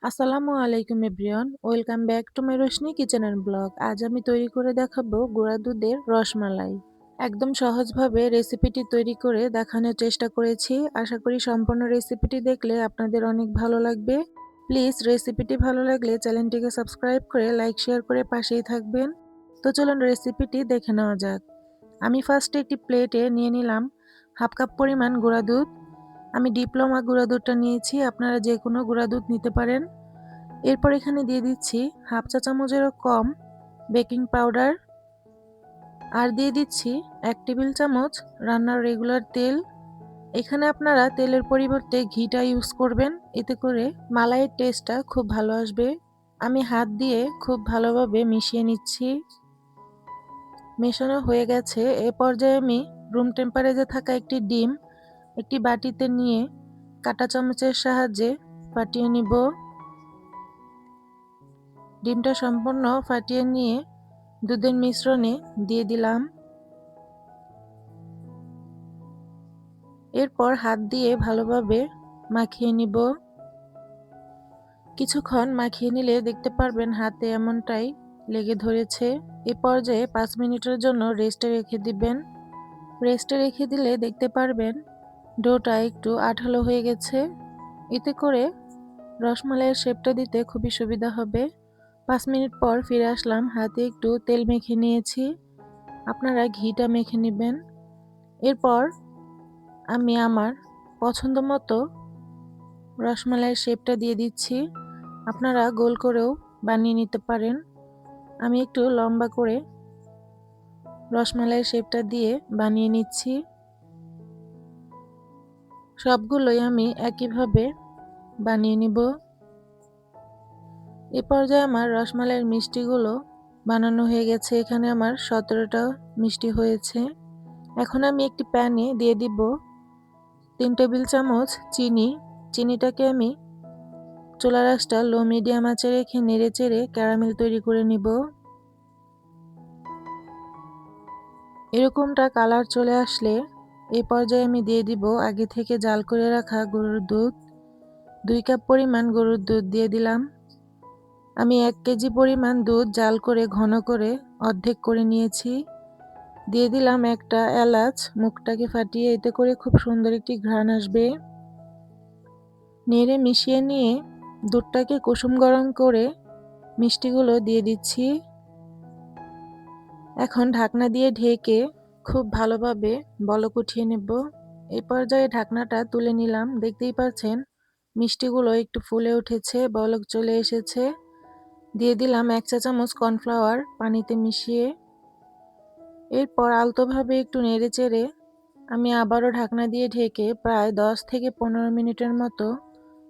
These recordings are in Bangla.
আসসালামু আলাইকুম everyone, welcome back to my Roshni kitchen and blog. আজ আমি তৈরি করে দেখাবো গুঁড়া দুধের রসমালাই। একদম সহজভাবে রেসিপিটি তৈরি করে দেখানোর চেষ্টা করেছি। আশা করি সম্পূর্ণ রেসিপিটি দেখলে আপনাদের অনেক ভালো লাগবে। প্লিজ রেসিপিটি ভালো লাগলে চ্যানেলটিকে সাবস্ক্রাইব করে লাইক শেয়ার করে পাশেই থাকবেন। তো চলুন রেসিপিটি দেখে নেওয়া যাক। আমি ফার্স্টে একটি প্লেটে নিয়ে নিলাম হাফ কাপ পরিমাণ গুঁড়া দুধ। আমি ডিপ্লোমা গুঁড়া দুধটা নিয়েছি, আপনারা যে কোনো গুঁড়া দুধ নিতে পারেন। এরপর এখানে দিয়ে দিচ্ছি হাফ চা চামচেরও কম বেকিং পাউডার, আর দিয়ে দিচ্ছি 1 টেবিল চামচ রান্নার রেগুলার তেল। এখানে আপনারা তেলের পরিবর্তে ঘিটা ইউজ করবেন, এতে করে মালাইয়ের টেস্টটা খুব ভালো আসবে। আমি হাত দিয়ে খুব ভালোভাবে মিশিয়ে নিচ্ছি। মেশানো হয়ে গেছে। এ পর্যায়ে আমি রুম টেম্পারেচারে থাকা একটি ডিম একটি বাটিতে নিয়ে কাঁটা চামচের সাহায্যে ফাটিয়ে নিব। ডিমটা সম্পূর্ণ ফাটিয়ে নিয়ে দুধের মিশ্রণে দিয়ে দিলাম। এরপর হাত দিয়ে ভালোভাবে মাখিয়ে নিব। কিছুক্ষণ মাখিয়ে নিলে দেখতে পারবেন হাতে এমনটাই লেগে ধরেছে। এ পর্যায়ে 5 মিনিটের জন্য রেস্টে রেখে দিবেন। রেস্টে রেখে দিলে দেখতে পারবেন ডোটা একটু আঠালো হয়ে গেছে। এতে করে রসমালাইয়ের শেপটা দিতে খুবই সুবিধা হবে। 5 মিনিট পর ফিরে আসলাম, হাতে একটু তেল মেখে নিয়েছি, আপনারা ঘিটা মেখে নেবেন। এরপর আমি আমার পছন্দ মতো রসমালাইয়ের শেপটা দিয়ে দিচ্ছি, আপনারা গোল করেও বানিয়ে নিতে পারেন। আমি একটু লম্বা করে রসমালাইয়ের শেপটা দিয়ে বানিয়ে নিচ্ছি। সবগুলোই আমি একইভাবে বানিয়ে নিব। এ পর্যায়ে আমার রসমালাইয়ের মিষ্টিগুলো বানানো হয়ে গেছে। এখানে আমার 17টা মিষ্টি হয়েছে। এখন আমি একটি প্যানে দিয়ে দিব 3 টেবিল চামচ চিনি। চিনিটাকে আমি চুলার আঁচটা লো মিডিয়াম আঁচে রেখে নেড়ে চেড়ে ক্যারামেল তৈরি করে নিব। এরকমটা কালার চলে আসলে এই পর্যায়ে আমি দিয়ে দিব আগে থেকে জাল করে রাখা গরুর দুধ। 2 কাপ পরিমাণ গরুর দুধ দিয়ে দিলাম। আমি 1 কেজি পরিমাণ দুধ জাল করে ঘন করে অর্ধেক করে নিয়েছি। দিয়ে দিলাম একটা এলাচ, মুখটাকে ফাটিয়ে, এতে করে খুব সুন্দর একটি ঘ্রাণ আসবে। নেড়ে মিশিয়ে নিয়ে দুধটাকে কুসুম গরম করে মিষ্টিগুলো দিয়ে দিচ্ছি। এখন ঢাকনা দিয়ে ঢেকে খুব ভালোভাবে বলক উঠিয়ে নেব। এই পর্যায়ে ঢাকনাটা তুলে নিলাম। দেখতেই পাচ্ছেন মিষ্টিগুলো একটু ফুলে উঠেছে, বলক চলে এসেছে। দিয়ে দিলাম 1 চা চামচ কর্নফ্লাওয়ার পানিতে মিশিয়ে। এরপর আলতোভাবে একটু নেড়ে চেড়ে আমি আবারও ঢাকনা দিয়ে ঢেকে প্রায় 10 থেকে 15 মিনিটের মতো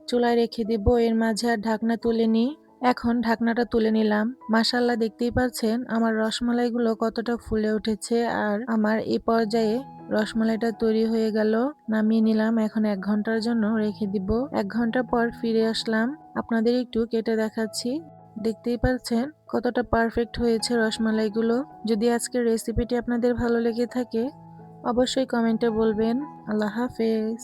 চুলায় রেখে দিব। এর মাঝে আর ঢাকনা তুলিনি। এখন ঢাকনাটা তুলে নিলাম। মাশাআল্লাহ, দেখতেই পাচ্ছেন আমার রসমালাইগুলো কতটা ফুলে উঠেছে। আর আমার এই পর্যায়ে রসমালাইটা তৈরি হয়ে গেল। নামিয়ে নিলাম। এখন 1 ঘন্টার জন্য রেখে দিব। 1 ঘন্টা পর ফিরে আসলাম, আপনাদের একটু কেটে দেখাচ্ছি। দেখতেই পাচ্ছেন কতটা পারফেক্ট হয়েছে রসমালাইগুলো। যদি আজকের রেসিপিটি আপনাদের ভালো লেগে থাকে অবশ্যই কমেন্টে বলবেন। আল্লাহ হাফেজ।